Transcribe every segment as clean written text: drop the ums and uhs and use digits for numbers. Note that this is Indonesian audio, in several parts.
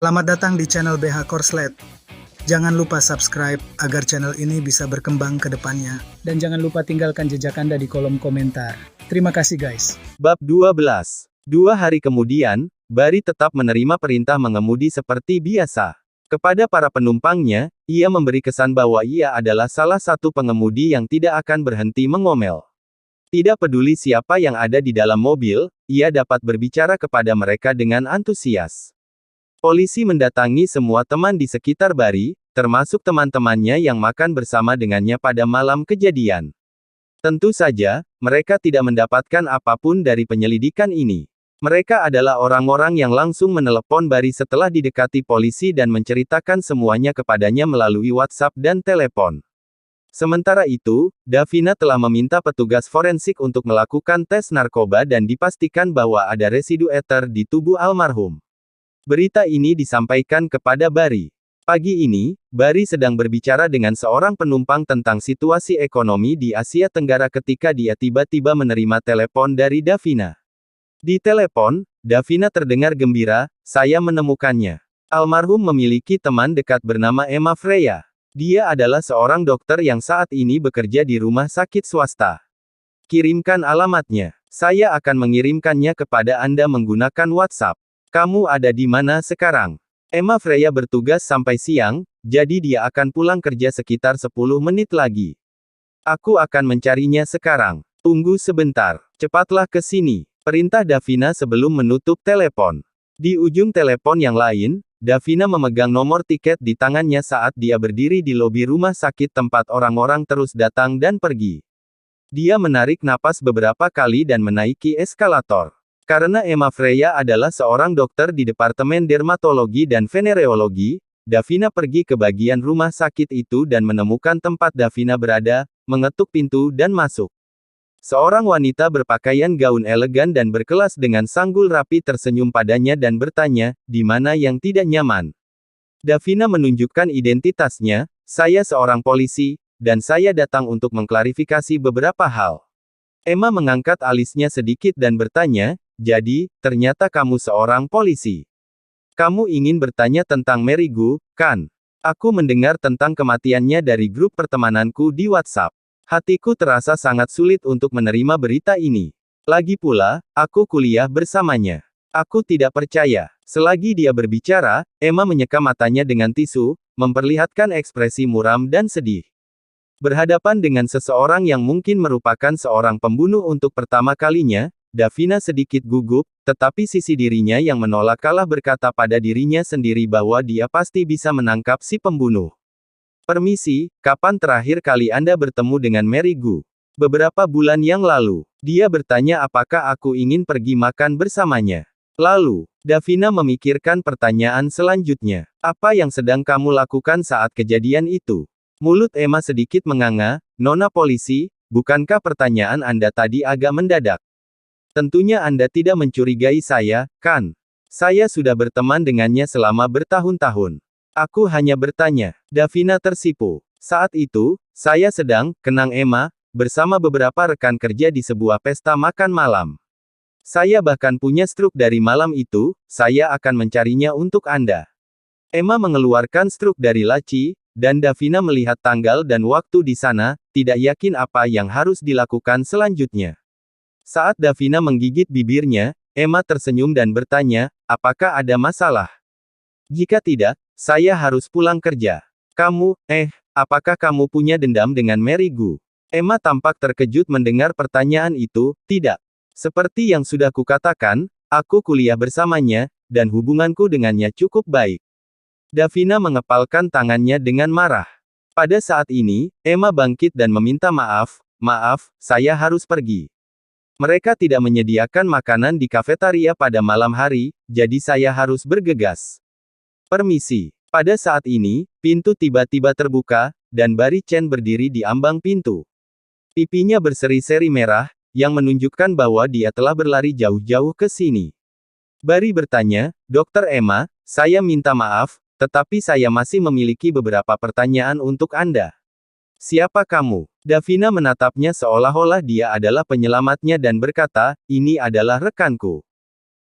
Selamat datang di channel BH Korslet. Jangan lupa subscribe agar channel ini bisa berkembang ke depannya. Dan jangan lupa tinggalkan jejak Anda di kolom komentar. Terima kasih guys. Bab 12. 2 hari kemudian, Bari tetap menerima perintah mengemudi seperti biasa. Kepada para penumpangnya, ia memberi kesan bahwa ia adalah salah satu pengemudi yang tidak akan berhenti mengomel. Tidak peduli siapa yang ada di dalam mobil, ia dapat berbicara kepada mereka dengan antusias. Polisi mendatangi semua teman di sekitar Bari, termasuk teman-temannya yang makan bersama dengannya pada malam kejadian. Tentu saja, mereka tidak mendapatkan apapun dari penyelidikan ini. Mereka adalah orang-orang yang langsung menelepon Bari setelah didekati polisi dan menceritakan semuanya kepadanya melalui WhatsApp dan telepon. Sementara itu, Davina telah meminta petugas forensik untuk melakukan tes narkoba dan dipastikan bahwa ada residu ether di tubuh almarhum. Berita ini disampaikan kepada Bari. Pagi ini, Bari sedang berbicara dengan seorang penumpang tentang situasi ekonomi di Asia Tenggara ketika dia tiba-tiba menerima telepon dari Davina. Di telepon, Davina terdengar gembira, "Saya menemukannya. Almarhum memiliki teman dekat bernama Emma Freya. Dia adalah seorang dokter yang saat ini bekerja di rumah sakit swasta. Kirimkan alamatnya. Saya akan mengirimkannya kepada Anda menggunakan WhatsApp. Kamu ada di mana sekarang?" Emma Freya bertugas sampai siang, jadi dia akan pulang kerja sekitar 10 menit lagi. "Aku akan mencarinya sekarang. Tunggu sebentar. Cepatlah ke sini," perintah Davina sebelum menutup telepon. Di ujung telepon yang lain, Davina memegang nomor tiket di tangannya saat dia berdiri di lobi rumah sakit tempat orang-orang terus datang dan pergi. Dia menarik napas beberapa kali dan menaiki eskalator. Karena Emma Freya adalah seorang dokter di Departemen Dermatologi dan Venereologi, Davina pergi ke bagian rumah sakit itu dan menemukan tempat Davina berada, mengetuk pintu dan masuk. Seorang wanita berpakaian gaun elegan dan berkelas dengan sanggul rapi tersenyum padanya dan bertanya, "Di mana yang tidak nyaman?" Davina menunjukkan identitasnya, "Saya seorang polisi, dan saya datang untuk mengklarifikasi beberapa hal." Emma mengangkat alisnya sedikit dan bertanya, "Jadi, ternyata kamu seorang polisi. Kamu ingin bertanya tentang Mary Gu, kan? Aku mendengar tentang kematiannya dari grup pertemananku di WhatsApp. Hatiku terasa sangat sulit untuk menerima berita ini. Lagi pula, aku kuliah bersamanya. Aku tidak percaya." Selagi dia berbicara, Emma menyeka matanya dengan tisu, memperlihatkan ekspresi muram dan sedih. Berhadapan dengan seseorang yang mungkin merupakan seorang pembunuh untuk pertama kalinya, Davina sedikit gugup, tetapi sisi dirinya yang menolak kalah berkata pada dirinya sendiri bahwa dia pasti bisa menangkap si pembunuh. "Permisi, kapan terakhir kali Anda bertemu dengan Mary Gu?" "Beberapa bulan yang lalu." Dia bertanya apakah aku ingin pergi makan bersamanya. Lalu, Davina memikirkan pertanyaan selanjutnya. "Apa yang sedang kamu lakukan saat kejadian itu?" Mulut Emma sedikit menganga, "Nona polisi, bukankah pertanyaan Anda tadi agak mendadak? Tentunya Anda tidak mencurigai saya, kan? Saya sudah berteman dengannya selama bertahun-tahun. Aku hanya bertanya." Davina tersipu. "Saat itu, saya sedang," kenang Emma, "bersama beberapa rekan kerja di sebuah pesta makan malam. Saya bahkan punya struk dari malam itu, saya akan mencarinya untuk Anda." Emma mengeluarkan struk dari laci, dan Davina melihat tanggal dan waktu di sana, tidak yakin apa yang harus dilakukan selanjutnya. Saat Davina menggigit bibirnya, Emma tersenyum dan bertanya, "Apakah ada masalah? Jika tidak, saya harus pulang kerja." "Kamu, apakah kamu punya dendam dengan Mary Gu?" Emma tampak terkejut mendengar pertanyaan itu. "Tidak. Seperti yang sudah kukatakan, aku kuliah bersamanya, dan hubunganku dengannya cukup baik." Davina mengepalkan tangannya dengan marah. Pada saat ini, Emma bangkit dan meminta maaf, "Maaf, saya harus pergi. Mereka tidak menyediakan makanan di kafetaria pada malam hari, jadi saya harus bergegas. Permisi." Pada saat ini, pintu tiba-tiba terbuka, dan Bari Chen berdiri di ambang pintu. Pipinya berseri-seri merah, yang menunjukkan bahwa dia telah berlari jauh-jauh ke sini. Bari bertanya, "Dokter Emma, saya minta maaf, tetapi saya masih memiliki beberapa pertanyaan untuk Anda." "Siapa kamu?" Davina menatapnya seolah-olah dia adalah penyelamatnya dan berkata, "Ini adalah rekanku.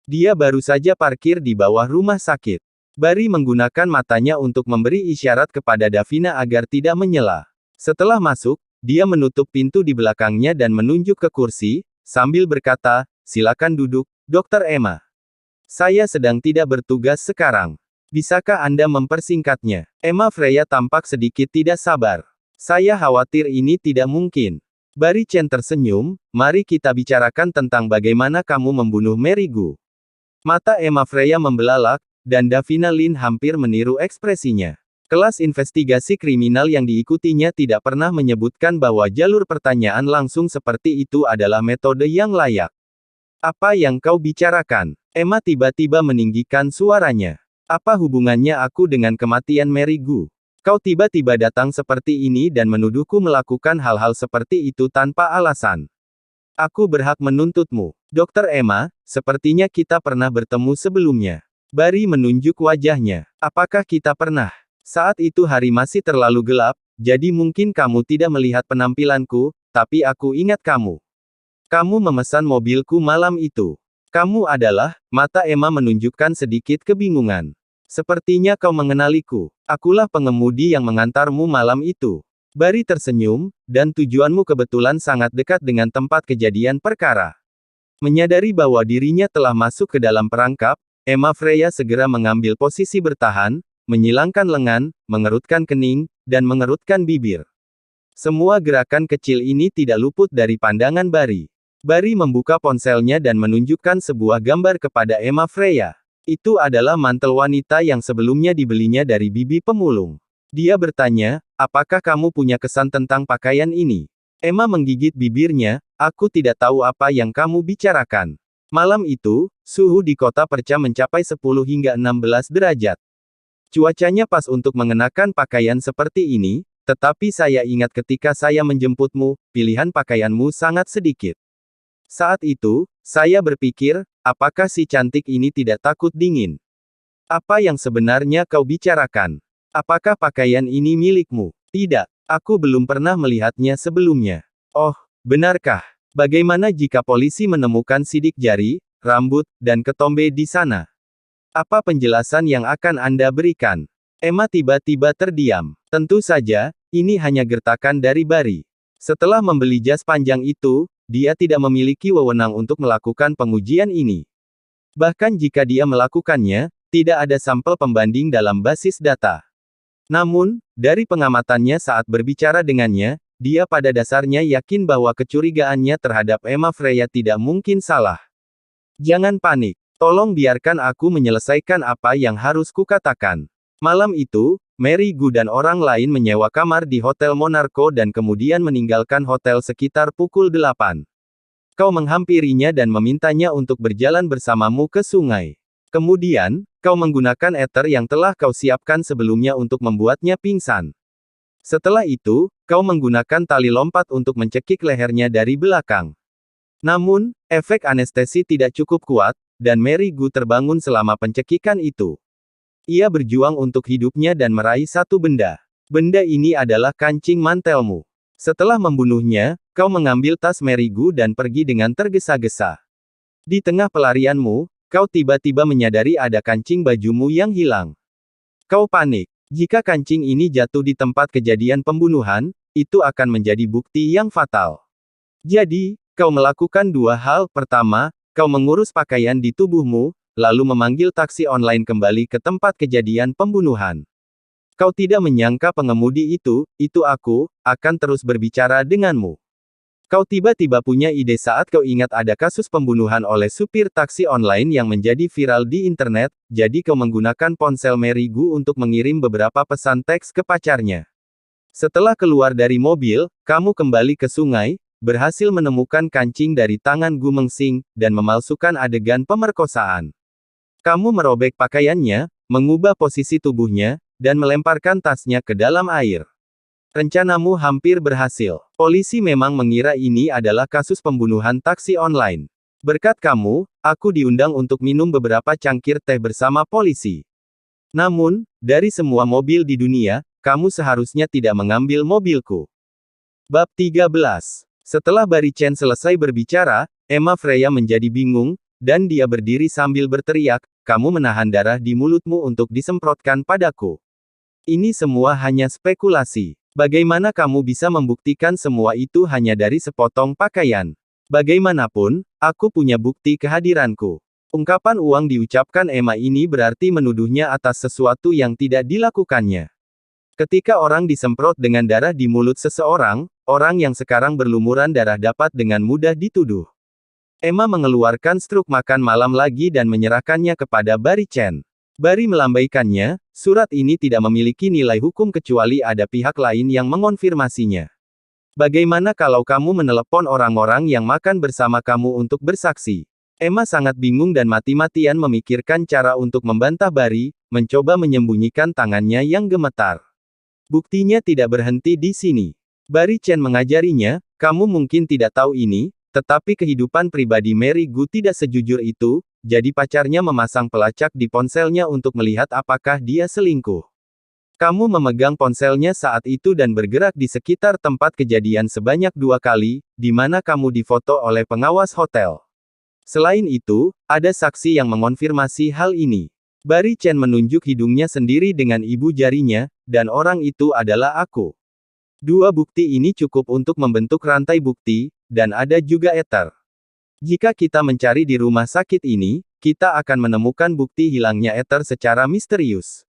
Dia baru saja parkir di bawah rumah sakit. Barry menggunakan matanya untuk memberi isyarat kepada Davina agar tidak menyela. Setelah masuk, dia menutup pintu di belakangnya dan menunjuk ke kursi, sambil berkata, "Silakan duduk, Dr. Emma. Saya sedang tidak bertugas sekarang. Bisakah Anda mempersingkatnya?" Emma Freya tampak sedikit tidak sabar. "Saya khawatir ini tidak mungkin." Barry Chen tersenyum, "Mari kita bicarakan tentang bagaimana kamu membunuh Mary Gu." Mata Emma Freya membelalak, dan Davina Lin hampir meniru ekspresinya. Kelas investigasi kriminal yang diikutinya tidak pernah menyebutkan bahwa jalur pertanyaan langsung seperti itu adalah metode yang layak. "Apa yang kau bicarakan?" Emma tiba-tiba meninggikan suaranya. "Apa hubungannya aku dengan kematian Mary Gu? Kau tiba-tiba datang seperti ini dan menuduhku melakukan hal-hal seperti itu tanpa alasan. Aku berhak menuntutmu." "Dr. Emma, sepertinya kita pernah bertemu sebelumnya." Barry menunjuk wajahnya. "Apakah kita pernah? Saat itu hari masih terlalu gelap, jadi mungkin kamu tidak melihat penampilanku, tapi aku ingat kamu. Kamu memesan mobilku malam itu. Kamu adalah..." Mata Emma menunjukkan sedikit kebingungan. "Sepertinya kau mengenaliku. Akulah pengemudi yang mengantarmu malam itu." Barry tersenyum, "Dan tujuanmu kebetulan sangat dekat dengan tempat kejadian perkara." Menyadari bahwa dirinya telah masuk ke dalam perangkap, Emma Freya segera mengambil posisi bertahan, menyilangkan lengan, mengerutkan kening, dan mengerutkan bibir. Semua gerakan kecil ini tidak luput dari pandangan Barry. Barry membuka ponselnya dan menunjukkan sebuah gambar kepada Emma Freya. Itu adalah mantel wanita yang sebelumnya dibelinya dari bibi pemulung. Dia bertanya, "Apakah kamu punya kesan tentang pakaian ini?" Emma menggigit bibirnya, "Aku tidak tahu apa yang kamu bicarakan." Malam itu, suhu di kota Perca mencapai 10 hingga 16 derajat. Cuacanya pas untuk mengenakan pakaian seperti ini, tetapi saya ingat ketika saya menjemputmu, pilihan pakaianmu sangat sedikit. Saat itu, saya berpikir, apakah si cantik ini tidak takut dingin? Apa yang sebenarnya kau bicarakan? Apakah pakaian ini milikmu? Tidak, aku belum pernah melihatnya sebelumnya. Oh, benarkah? Bagaimana jika polisi menemukan sidik jari, rambut, dan ketombe di sana? Apa penjelasan yang akan Anda berikan? Emma tiba-tiba terdiam. Tentu saja, ini hanya gertakan dari Barry. Setelah membeli jas panjang itu, dia tidak memiliki wewenang untuk melakukan pengujian ini. Bahkan jika dia melakukannya, tidak ada sampel pembanding dalam basis data. Namun, dari pengamatannya saat berbicara dengannya, dia pada dasarnya yakin bahwa kecurigaannya terhadap Emma Freya tidak mungkin salah. "Jangan panik. Tolong biarkan aku menyelesaikan apa yang harus kukatakan." Malam itu, Mary Gu dan orang lain menyewa kamar di Hotel Monarco dan kemudian meninggalkan hotel sekitar pukul 8. Kau menghampirinya dan memintanya untuk berjalan bersamamu ke sungai. Kemudian, kau menggunakan ether yang telah kau siapkan sebelumnya untuk membuatnya pingsan. Setelah itu, kau menggunakan tali lompat untuk mencekik lehernya dari belakang. Namun, efek anestesi tidak cukup kuat, dan Mary Gu terbangun selama pencekikan itu. Ia berjuang untuk hidupnya dan meraih satu benda. Benda ini adalah kancing mantelmu. Setelah membunuhnya, kau mengambil tas Mary Gu dan pergi dengan tergesa-gesa. Di tengah pelarianmu, kau tiba-tiba menyadari ada kancing bajumu yang hilang. Kau panik. Jika kancing ini jatuh di tempat kejadian pembunuhan, itu akan menjadi bukti yang fatal. Jadi, kau melakukan dua hal. Pertama, kau mengurus pakaian di tubuhmu, lalu memanggil taksi online kembali ke tempat kejadian pembunuhan. Kau tidak menyangka pengemudi itu aku, akan terus berbicara denganmu. Kau tiba-tiba punya ide saat kau ingat ada kasus pembunuhan oleh supir taksi online yang menjadi viral di internet, jadi kau menggunakan ponsel Mary Gu untuk mengirim beberapa pesan teks ke pacarnya. Setelah keluar dari mobil, kamu kembali ke sungai, berhasil menemukan kancing dari tangan Gu Mengsing, dan memalsukan adegan pemerkosaan. Kamu merobek pakaiannya, mengubah posisi tubuhnya, dan melemparkan tasnya ke dalam air. Rencanamu hampir berhasil. Polisi memang mengira ini adalah kasus pembunuhan taksi online. Berkat kamu, aku diundang untuk minum beberapa cangkir teh bersama polisi. Namun, dari semua mobil di dunia, kamu seharusnya tidak mengambil mobilku. Bab 13. Setelah Barry Chen selesai berbicara, Emma Freya menjadi bingung, dan dia berdiri sambil berteriak, "Kamu menahan darah di mulutmu untuk disemprotkan padaku. Ini semua hanya spekulasi. Bagaimana kamu bisa membuktikan semua itu hanya dari sepotong pakaian? Bagaimanapun, aku punya bukti kehadiranku." Ungkapan uang diucapkan Emma ini berarti menuduhnya atas sesuatu yang tidak dilakukannya. Ketika orang disemprot dengan darah di mulut seseorang, orang yang sekarang berlumuran darah dapat dengan mudah dituduh. Emma mengeluarkan struk makan malam lagi dan menyerahkannya kepada Barry Chen. Barry melambaikannya, "Surat ini tidak memiliki nilai hukum kecuali ada pihak lain yang mengonfirmasinya. Bagaimana kalau kamu menelepon orang-orang yang makan bersama kamu untuk bersaksi?" Emma sangat bingung dan mati-matian memikirkan cara untuk membantah Barry, mencoba menyembunyikan tangannya yang gemetar. Buktinya tidak berhenti di sini. Barry Chen mengajarinya, "Kamu mungkin tidak tahu ini, tetapi kehidupan pribadi Mary Gu tidak sejujur itu, jadi pacarnya memasang pelacak di ponselnya untuk melihat apakah dia selingkuh. Kamu memegang ponselnya saat itu dan bergerak di sekitar tempat kejadian sebanyak 2 kali, di mana kamu difoto oleh pengawas hotel. Selain itu, ada saksi yang mengonfirmasi hal ini." Barry Chen menunjuk hidungnya sendiri dengan ibu jarinya, "Dan orang itu adalah aku." Dua bukti ini cukup untuk membentuk rantai bukti, dan ada juga ether. Jika kita mencari di rumah sakit ini, kita akan menemukan bukti hilangnya ether secara misterius.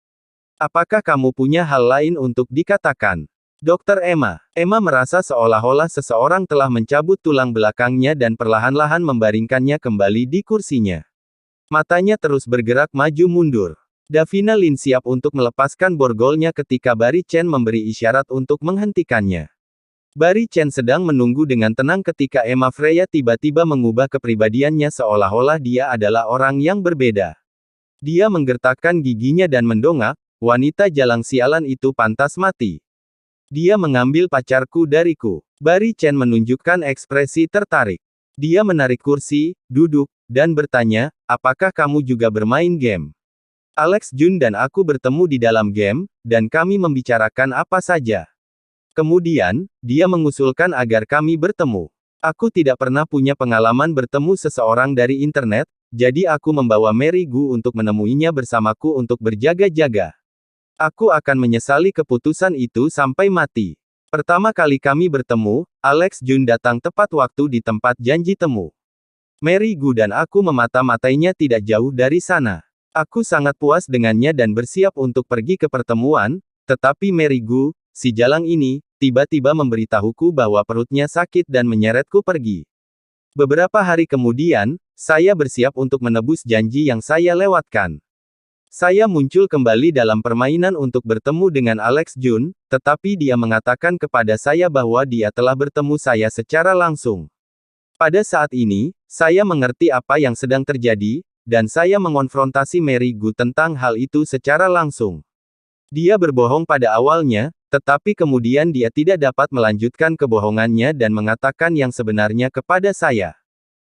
Apakah kamu punya hal lain untuk dikatakan? Dokter Emma. Emma merasa seolah-olah seseorang telah mencabut tulang belakangnya dan perlahan-lahan membaringkannya kembali di kursinya. Matanya terus bergerak maju mundur. Davina Lin siap untuk melepaskan borgolnya ketika Barry Chen memberi isyarat untuk menghentikannya. Barry Chen sedang menunggu dengan tenang ketika Emma Freya tiba-tiba mengubah kepribadiannya seolah-olah dia adalah orang yang berbeda. Dia menggertakkan giginya dan mendongak, "Wanita jalang sialan itu pantas mati. Dia mengambil pacarku dariku." Barry Chen menunjukkan ekspresi tertarik. Dia menarik kursi, duduk, dan bertanya, "Apakah kamu juga bermain game?" "Alex Jun dan aku bertemu di dalam game, dan kami membicarakan apa saja. Kemudian, dia mengusulkan agar kami bertemu. Aku tidak pernah punya pengalaman bertemu seseorang dari internet, jadi aku membawa Mary Gu untuk menemuinya bersamaku untuk berjaga-jaga. Aku akan menyesali keputusan itu sampai mati. Pertama kali kami bertemu, Alex Jun datang tepat waktu di tempat janji temu. Mary Gu dan aku memata-matainya tidak jauh dari sana. Aku sangat puas dengannya dan bersiap untuk pergi ke pertemuan, tetapi Mary Gu, si jalang ini, tiba-tiba memberitahuku bahwa perutnya sakit dan menyeretku pergi. Beberapa hari kemudian, saya bersiap untuk menebus janji yang saya lewatkan. Saya muncul kembali dalam permainan untuk bertemu dengan Alex Jun, tetapi dia mengatakan kepada saya bahwa dia telah bertemu saya secara langsung. Pada saat ini, saya mengerti apa yang sedang terjadi, dan saya mengonfrontasi Mary Gu tentang hal itu secara langsung. Dia berbohong pada awalnya, tetapi kemudian dia tidak dapat melanjutkan kebohongannya dan mengatakan yang sebenarnya kepada saya.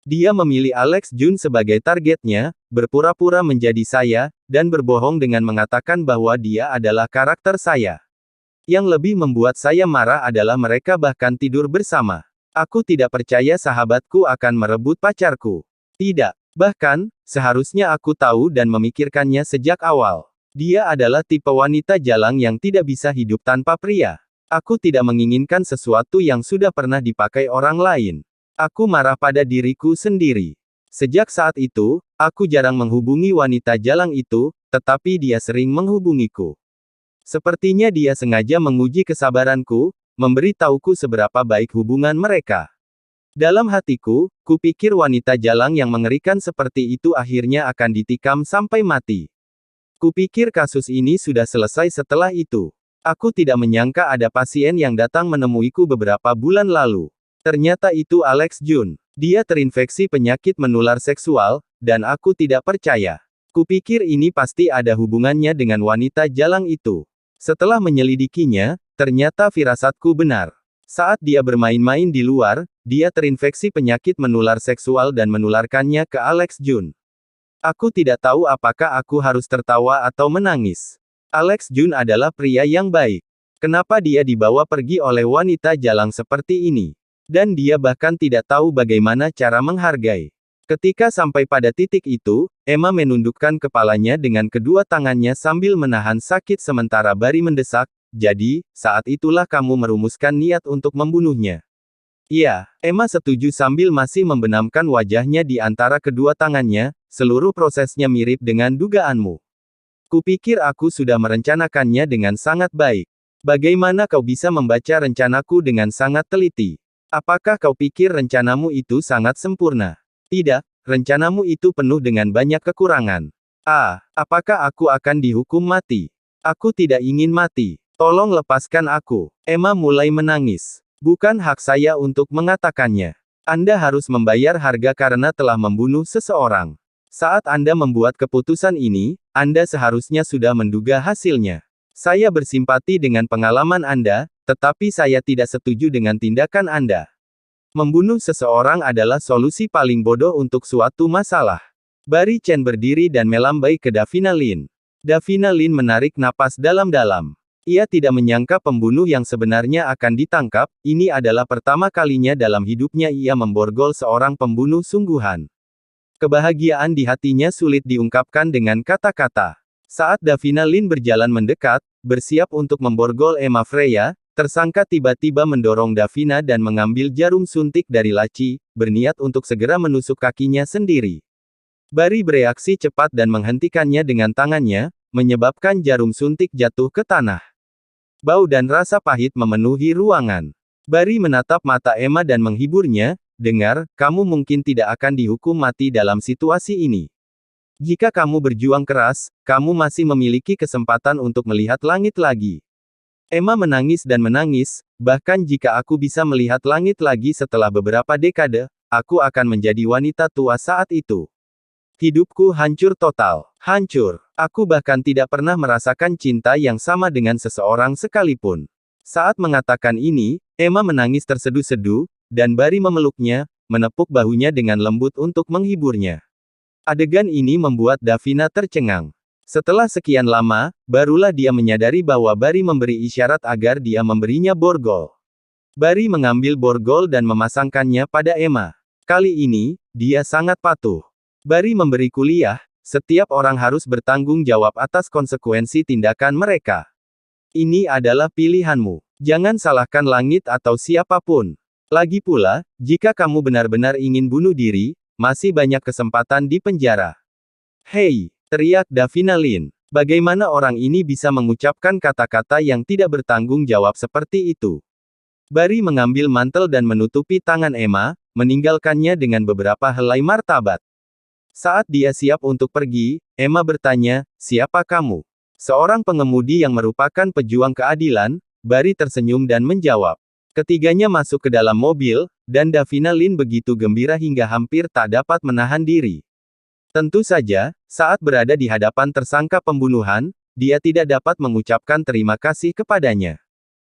Dia memilih Alex Jun sebagai targetnya, berpura-pura menjadi saya, dan berbohong dengan mengatakan bahwa dia adalah karakter saya. Yang lebih membuat saya marah adalah mereka bahkan tidur bersama. Aku tidak percaya sahabatku akan merebut pacarku. Tidak. Bahkan, seharusnya aku tahu dan memikirkannya sejak awal. Dia adalah tipe wanita jalang yang tidak bisa hidup tanpa pria. Aku tidak menginginkan sesuatu yang sudah pernah dipakai orang lain. Aku marah pada diriku sendiri. Sejak saat itu, aku jarang menghubungi wanita jalang itu, tetapi dia sering menghubungiku. Sepertinya dia sengaja menguji kesabaranku, memberitahuku seberapa baik hubungan mereka. Dalam hatiku, kupikir wanita jalang yang mengerikan seperti itu akhirnya akan ditikam sampai mati. Kupikir kasus ini sudah selesai setelah itu. Aku tidak menyangka ada pasien yang datang menemuiku beberapa bulan lalu. Ternyata itu Alex Jun. Dia terinfeksi penyakit menular seksual, dan aku tidak percaya. Kupikir ini pasti ada hubungannya dengan wanita jalang itu. Setelah menyelidikinya, ternyata firasatku benar. Saat dia bermain-main di luar, dia terinfeksi penyakit menular seksual dan menularkannya ke Alex Jun. Aku tidak tahu apakah aku harus tertawa atau menangis. Alex Jun adalah pria yang baik. Kenapa dia dibawa pergi oleh wanita jalang seperti ini? Dan dia bahkan tidak tahu bagaimana cara menghargai. Ketika sampai pada titik itu, Emma menundukkan kepalanya dengan kedua tangannya sambil menahan sakit sementara Barry mendesak, jadi, saat itulah kamu merumuskan niat untuk membunuhnya. Iya, Emma setuju sambil masih membenamkan wajahnya di antara kedua tangannya, seluruh prosesnya mirip dengan dugaanmu. Kupikir aku sudah merencanakannya dengan sangat baik. Bagaimana kau bisa membaca rencanaku dengan sangat teliti? Apakah kau pikir rencanamu itu sangat sempurna? Tidak, rencanamu itu penuh dengan banyak kekurangan. Apakah aku akan dihukum mati? Aku tidak ingin mati. Tolong lepaskan aku. Emma mulai menangis. Bukan hak saya untuk mengatakannya. Anda harus membayar harga karena telah membunuh seseorang. Saat Anda membuat keputusan ini, Anda seharusnya sudah menduga hasilnya. Saya bersimpati dengan pengalaman Anda, tetapi saya tidak setuju dengan tindakan Anda. Membunuh seseorang adalah solusi paling bodoh untuk suatu masalah. Barry Chen berdiri dan melambai ke Davina Lin. Davina Lin menarik napas dalam-dalam. Ia tidak menyangka pembunuh yang sebenarnya akan ditangkap, ini adalah pertama kalinya dalam hidupnya ia memborgol seorang pembunuh sungguhan. Kebahagiaan di hatinya sulit diungkapkan dengan kata-kata. Saat Davina Lin berjalan mendekat, bersiap untuk memborgol Emma Freya, tersangka tiba-tiba mendorong Davina dan mengambil jarum suntik dari laci, berniat untuk segera menusuk kakinya sendiri. Barry bereaksi cepat dan menghentikannya dengan tangannya, menyebabkan jarum suntik jatuh ke tanah. Bau dan rasa pahit memenuhi ruangan. Barry menatap mata Emma dan menghiburnya, dengar, kamu mungkin tidak akan dihukum mati dalam situasi ini. Jika kamu berjuang keras, kamu masih memiliki kesempatan untuk melihat langit lagi. Emma menangis dan menangis, bahkan jika aku bisa melihat langit lagi setelah beberapa dekade, aku akan menjadi wanita tua saat itu. Hidupku hancur total. Hancur. Aku bahkan tidak pernah merasakan cinta yang sama dengan seseorang sekalipun. Saat mengatakan ini, Emma menangis terseduh-seduh, dan Barry memeluknya, menepuk bahunya dengan lembut untuk menghiburnya. Adegan ini membuat Davina tercengang. Setelah sekian lama, barulah dia menyadari bahwa Barry memberi isyarat agar dia memberinya borgol. Barry mengambil borgol dan memasangkannya pada Emma. Kali ini, dia sangat patuh. Barry memberi kuliah, setiap orang harus bertanggung jawab atas konsekuensi tindakan mereka. Ini adalah pilihanmu. Jangan salahkan langit atau siapapun. Lagi pula, jika kamu benar-benar ingin bunuh diri, masih banyak kesempatan di penjara. Hei! Teriak Davina Lin. Bagaimana orang ini bisa mengucapkan kata-kata yang tidak bertanggung jawab seperti itu? Barry mengambil mantel dan menutupi tangan Emma, meninggalkannya dengan beberapa helai martabat. Saat dia siap untuk pergi, Emma bertanya, siapa kamu? Seorang pengemudi yang merupakan pejuang keadilan, Barry tersenyum dan menjawab. Ketiganya masuk ke dalam mobil, dan Davina Lin begitu gembira hingga hampir tak dapat menahan diri. Tentu saja, saat berada di hadapan tersangka pembunuhan, dia tidak dapat mengucapkan terima kasih kepadanya.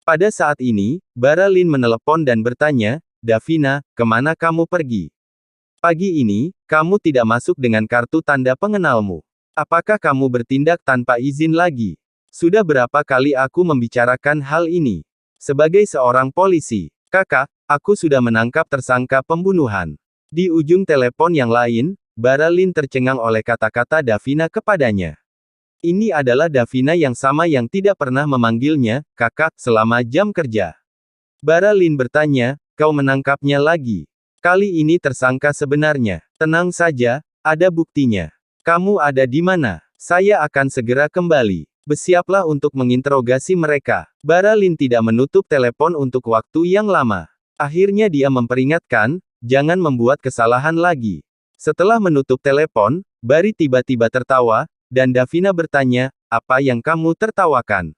Pada saat ini, Bara Lin menelepon dan bertanya, Davina, kemana kamu pergi? Pagi ini, kamu tidak masuk dengan kartu tanda pengenalmu. Apakah kamu bertindak tanpa izin lagi? Sudah berapa kali aku membicarakan hal ini? Sebagai seorang polisi, kakak, aku sudah menangkap tersangka pembunuhan. Di ujung telepon yang lain, Bara Lin tercengang oleh kata-kata Davina kepadanya. Ini adalah Davina yang sama yang tidak pernah memanggilnya, kakak, selama jam kerja. Bara Lin bertanya, kau menangkapnya lagi. Kali ini tersangka sebenarnya. Tenang saja, ada buktinya. Kamu ada di mana? Saya akan segera kembali. Bersiaplah untuk menginterogasi mereka. Bara Lin tidak menutup telepon untuk waktu yang lama. Akhirnya dia memperingatkan, jangan membuat kesalahan lagi. Setelah menutup telepon, Barry tiba-tiba tertawa, dan Davina bertanya, apa yang kamu tertawakan?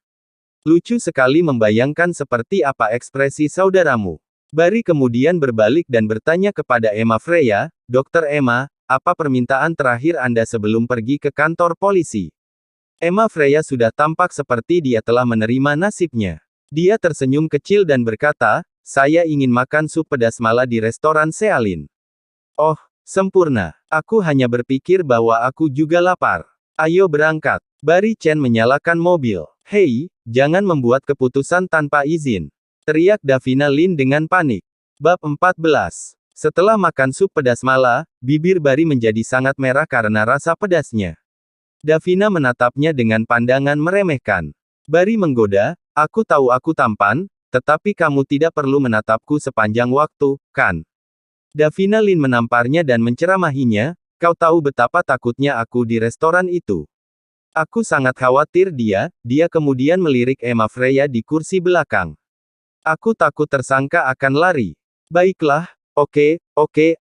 Lucu sekali membayangkan seperti apa ekspresi saudaramu. Barry kemudian berbalik dan bertanya kepada Emma Freya, Dr. Emma, apa permintaan terakhir Anda sebelum pergi ke kantor polisi? Emma Freya sudah tampak seperti dia telah menerima nasibnya. Dia tersenyum kecil dan berkata, saya ingin makan sup pedas mala di restoran Sealin. Oh, sempurna. Aku hanya berpikir bahwa aku juga lapar. Ayo berangkat. Barry Chen menyalakan mobil. Hei, jangan membuat keputusan tanpa izin. Teriak Davina Lin dengan panik. Bab 14. Setelah makan sup pedas mala, bibir Bari menjadi sangat merah karena rasa pedasnya. Davina menatapnya dengan pandangan meremehkan. Bari menggoda, aku tahu aku tampan, tetapi kamu tidak perlu menatapku sepanjang waktu, kan? Davina Lin menamparnya dan menceramahinya, kau tahu betapa takutnya aku di restoran itu. Aku sangat khawatir dia kemudian melirik Emma Freya di kursi belakang. Aku takut tersangka akan lari. Baiklah, oke,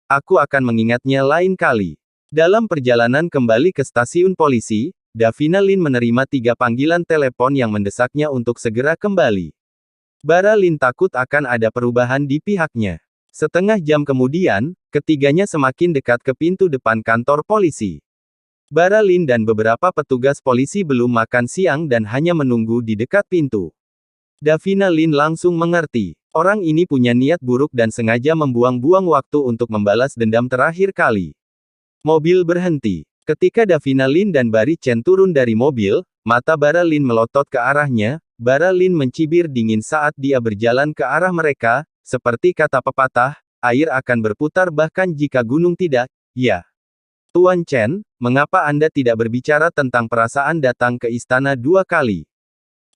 aku akan mengingatnya lain kali. Dalam perjalanan kembali ke stasiun polisi, Davina Lin menerima 3 panggilan telepon yang mendesaknya untuk segera kembali. Bara Lin takut akan ada perubahan di pihaknya. Setengah jam kemudian, ketiganya semakin dekat ke pintu depan kantor polisi. Bara Lin dan beberapa petugas polisi belum makan siang dan hanya menunggu di dekat pintu. Davina Lin langsung mengerti. Orang ini punya niat buruk dan sengaja membuang-buang waktu untuk membalas dendam terakhir kali. Mobil berhenti. Ketika Davina Lin dan Bari Chen turun dari mobil, mata Bara Lin melotot ke arahnya. Bara Lin mencibir dingin saat dia berjalan ke arah mereka. Seperti kata pepatah, air akan berputar bahkan jika gunung tidak. Ya. Tuan Chen, mengapa Anda tidak berbicara tentang perasaan datang ke istana 2 kali?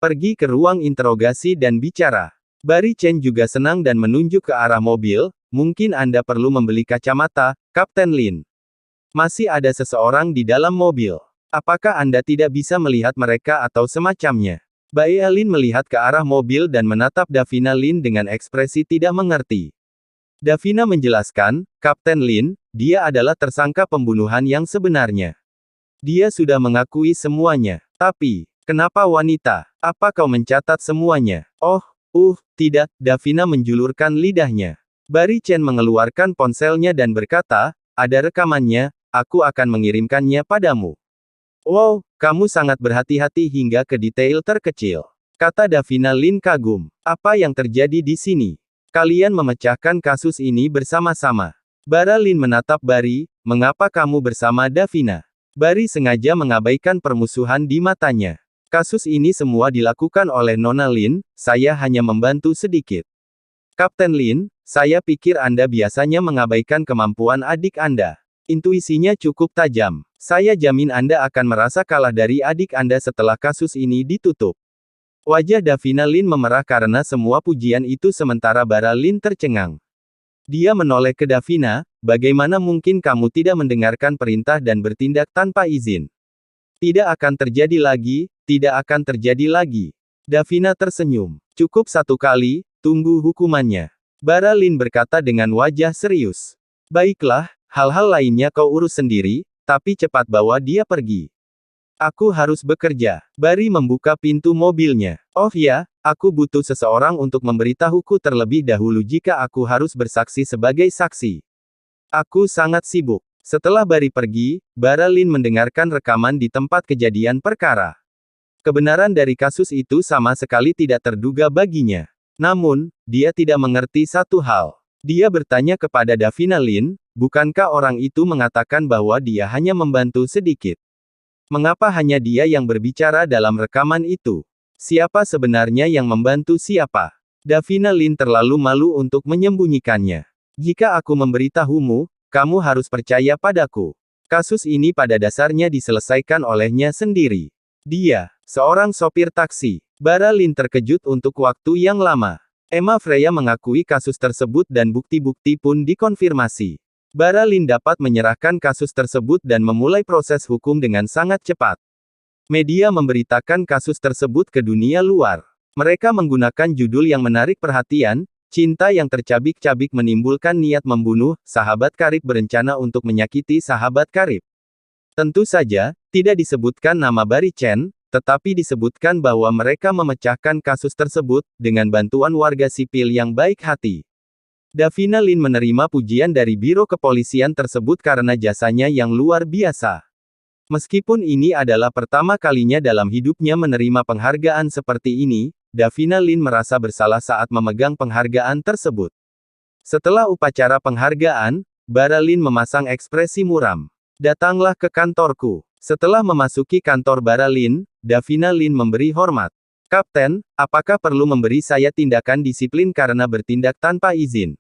Pergi ke ruang interogasi dan bicara. Bari Chen juga senang dan menunjuk ke arah mobil. Mungkin Anda perlu membeli kacamata, Kapten Lin. Masih ada seseorang di dalam mobil. Apakah Anda tidak bisa melihat mereka atau semacamnya? Bae Lin melihat ke arah mobil dan menatap Davina Lin dengan ekspresi tidak mengerti. Davina menjelaskan, Kapten Lin, dia adalah tersangka pembunuhan yang sebenarnya. Dia sudah mengakui semuanya. Tapi, kenapa wanita? Apa kau mencatat semuanya? Oh, tidak, Davina menjulurkan lidahnya. Bari Chen mengeluarkan ponselnya dan berkata, ada rekamannya, aku akan mengirimkannya padamu. Wow, kamu sangat berhati-hati hingga ke detail terkecil. Kata Davina Lin kagum. Apa yang terjadi di sini? Kalian memecahkan kasus ini bersama-sama. Bara Lin menatap Bari, mengapa kamu bersama Davina? Bari sengaja mengabaikan permusuhan di matanya. Kasus ini semua dilakukan oleh Nona Lin, saya hanya membantu sedikit. Kapten Lin, saya pikir Anda biasanya mengabaikan kemampuan adik Anda. Intuisinya cukup tajam. Saya jamin Anda akan merasa kalah dari adik Anda setelah kasus ini ditutup. Wajah Davina Lin memerah karena semua pujian itu sementara Bara Lin tercengang. Dia menoleh ke Davina, bagaimana mungkin kamu tidak mendengarkan perintah dan bertindak tanpa izin? Tidak akan terjadi lagi, tidak akan terjadi lagi. Davina tersenyum. Cukup 1 kali, tunggu hukumannya. Bara Lin berkata dengan wajah serius. Baiklah, hal-hal lainnya kau urus sendiri, tapi cepat bawa dia pergi. Aku harus bekerja. Bari membuka pintu mobilnya. Oh ya, aku butuh seseorang untuk memberitahuku terlebih dahulu jika aku harus bersaksi sebagai saksi. Aku sangat sibuk. Setelah Bari pergi, Bara Lin mendengarkan rekaman di tempat kejadian perkara. Kebenaran dari kasus itu sama sekali tidak terduga baginya. Namun, dia tidak mengerti satu hal. Dia bertanya kepada Davina Lin, bukankah orang itu mengatakan bahwa dia hanya membantu sedikit? Mengapa hanya dia yang berbicara dalam rekaman itu? Siapa sebenarnya yang membantu siapa? Davina Lin terlalu malu untuk menyembunyikannya. Jika aku memberitahumu, kamu harus percaya padaku. Kasus ini pada dasarnya diselesaikan olehnya sendiri. Dia, seorang sopir taksi. Bara Lin terkejut untuk waktu yang lama. Emma Freya mengakui kasus tersebut dan bukti-bukti pun dikonfirmasi. Bara Lin dapat menyerahkan kasus tersebut dan memulai proses hukum dengan sangat cepat. Media memberitakan kasus tersebut ke dunia luar. Mereka menggunakan judul yang menarik perhatian, cinta yang tercabik-cabik menimbulkan niat membunuh, sahabat karib berencana untuk menyakiti sahabat karib. Tentu saja, tidak disebutkan nama Bari Chen, tetapi disebutkan bahwa mereka memecahkan kasus tersebut, dengan bantuan warga sipil yang baik hati. Davina Lin menerima pujian dari biro kepolisian tersebut karena jasanya yang luar biasa. Meskipun ini adalah pertama kalinya dalam hidupnya menerima penghargaan seperti ini, Davina Lin merasa bersalah saat memegang penghargaan tersebut. Setelah upacara penghargaan, Bara Lin memasang ekspresi muram. Datanglah ke kantorku. Setelah memasuki kantor Bara Lin, Davina Lin memberi hormat. Kapten, apakah perlu memberi saya tindakan disiplin karena bertindak tanpa izin?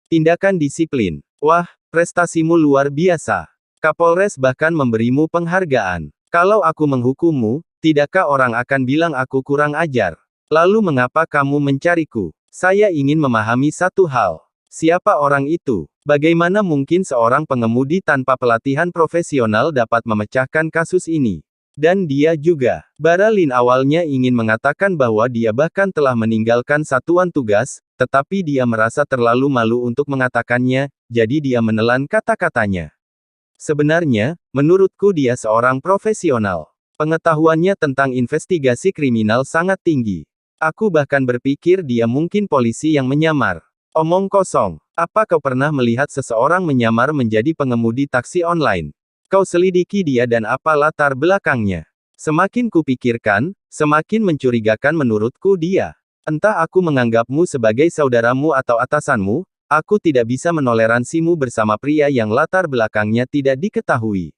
Tindakan disiplin. Wah, prestasimu luar biasa. Kapolres bahkan memberimu penghargaan. Kalau aku menghukummu, tidakkah orang akan bilang aku kurang ajar? Lalu mengapa kamu mencariku? Saya ingin memahami satu hal. Siapa orang itu? Bagaimana mungkin seorang pengemudi tanpa pelatihan profesional dapat memecahkan kasus ini? Dan dia juga. Baralin awalnya ingin mengatakan bahwa dia bahkan telah meninggalkan satuan tugas, tetapi dia merasa terlalu malu untuk mengatakannya, jadi dia menelan kata-katanya. Sebenarnya, menurutku dia seorang profesional. Pengetahuannya tentang investigasi kriminal sangat tinggi. Aku bahkan berpikir dia mungkin polisi yang menyamar. Omong kosong. Apa kau pernah melihat seseorang menyamar menjadi pengemudi taksi online? Kau selidiki dia dan apa latar belakangnya. Semakin kupikirkan, semakin mencurigakan menurutku dia. Entah aku menganggapmu sebagai saudaramu atau atasanmu, aku tidak bisa menoleransimu bersama pria yang latar belakangnya tidak diketahui.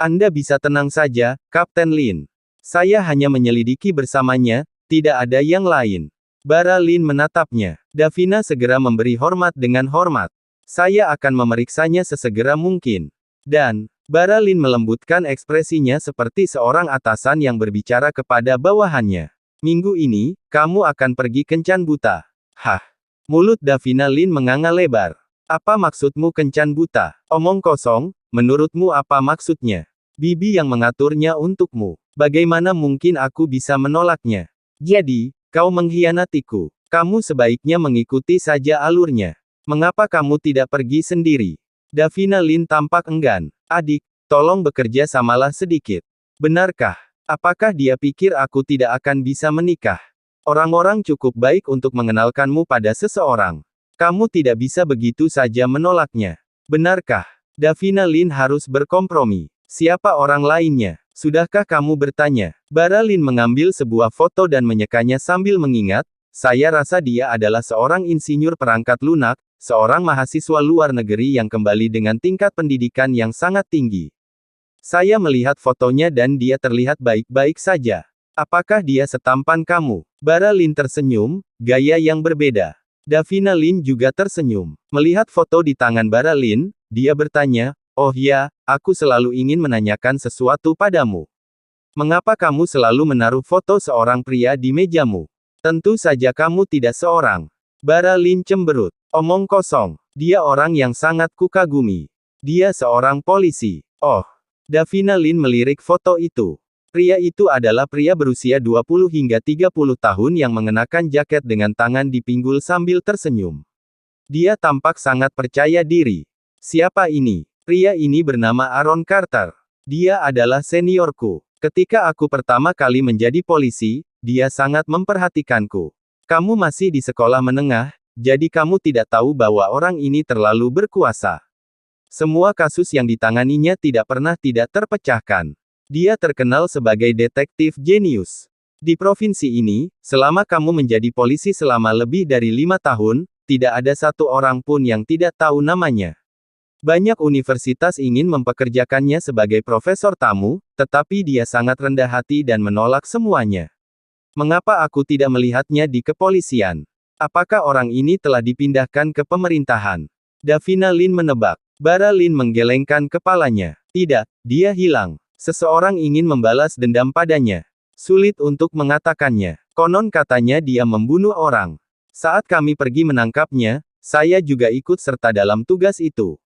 Anda bisa tenang saja, Kapten Lin. Saya hanya menyelidiki bersamanya, tidak ada yang lain. Baralin menatapnya. Davina segera memberi hormat dengan hormat. Saya akan memeriksanya sesegera mungkin. Dan, Baralin melembutkan ekspresinya seperti seorang atasan yang berbicara kepada bawahannya. Minggu ini, kamu akan pergi kencan buta. Hah? Mulut Davina Lin menganga lebar. Apa maksudmu kencan buta? Omong kosong, menurutmu apa maksudnya? Bibi yang mengaturnya untukmu. Bagaimana mungkin aku bisa menolaknya? Jadi, kau mengkhianatiku. Kamu sebaiknya mengikuti saja alurnya. Mengapa kamu tidak pergi sendiri? Davina Lin tampak enggan. Adik, tolong bekerja samalah sedikit. Benarkah? Apakah dia pikir aku tidak akan bisa menikah? Orang-orang cukup baik untuk mengenalkanmu pada seseorang. Kamu tidak bisa begitu saja menolaknya. Benarkah? Davina Lin harus berkompromi. Siapa orang lainnya? Sudahkah kamu bertanya? Baralin mengambil sebuah foto dan menyekanya sambil mengingat, saya rasa dia adalah seorang insinyur perangkat lunak, seorang mahasiswa luar negeri yang kembali dengan tingkat pendidikan yang sangat tinggi. Saya melihat fotonya dan dia terlihat baik-baik saja. Apakah dia setampan kamu? Baralin tersenyum, gaya yang berbeda. Davina Lin juga tersenyum. Melihat foto di tangan Baralin, dia bertanya, oh ya, aku selalu ingin menanyakan sesuatu padamu. Mengapa kamu selalu menaruh foto seorang pria di mejamu? Tentu saja kamu tidak seorang. Baralin cemberut. Omong kosong. Dia orang yang sangat kukagumi. Dia seorang polisi. Oh. Davina Lin melirik foto itu. Pria itu adalah pria berusia 20 hingga 30 tahun yang mengenakan jaket dengan tangan di pinggul sambil tersenyum. Dia tampak sangat percaya diri. Siapa ini? Pria ini bernama Aaron Carter. Dia adalah seniorku. Ketika aku pertama kali menjadi polisi, dia sangat memperhatikanku. Kamu masih di sekolah menengah, jadi kamu tidak tahu bahwa orang ini terlalu berkuasa. Semua kasus yang ditanganinya tidak pernah tidak terpecahkan. Dia terkenal sebagai detektif jenius. Di provinsi ini, selama kamu menjadi polisi selama lebih dari 5 tahun, tidak ada satu orang pun yang tidak tahu namanya. Banyak universitas ingin mempekerjakannya sebagai profesor tamu, tetapi dia sangat rendah hati dan menolak semuanya. Mengapa aku tidak melihatnya di kepolisian? Apakah orang ini telah dipindahkan ke pemerintahan? Davina Lin menebak. Baralin menggelengkan kepalanya. Tidak, dia hilang. Seseorang ingin membalas dendam padanya. Sulit untuk mengatakannya. Konon katanya dia membunuh orang. Saat kami pergi menangkapnya, saya juga ikut serta dalam tugas itu.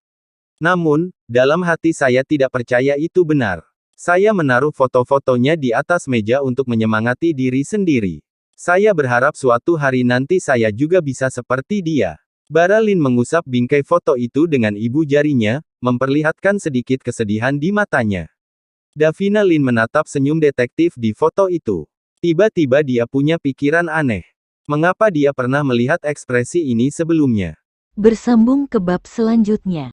Namun, dalam hati saya tidak percaya itu benar. Saya menaruh foto-fotonya di atas meja untuk menyemangati diri sendiri. Saya berharap suatu hari nanti saya juga bisa seperti dia. Baralin mengusap bingkai foto itu dengan ibu jarinya, memperlihatkan sedikit kesedihan di matanya. Davina Lin menatap senyum detektif di foto itu. Tiba-tiba dia punya pikiran aneh. Mengapa dia pernah melihat ekspresi ini sebelumnya? Bersambung ke bab selanjutnya.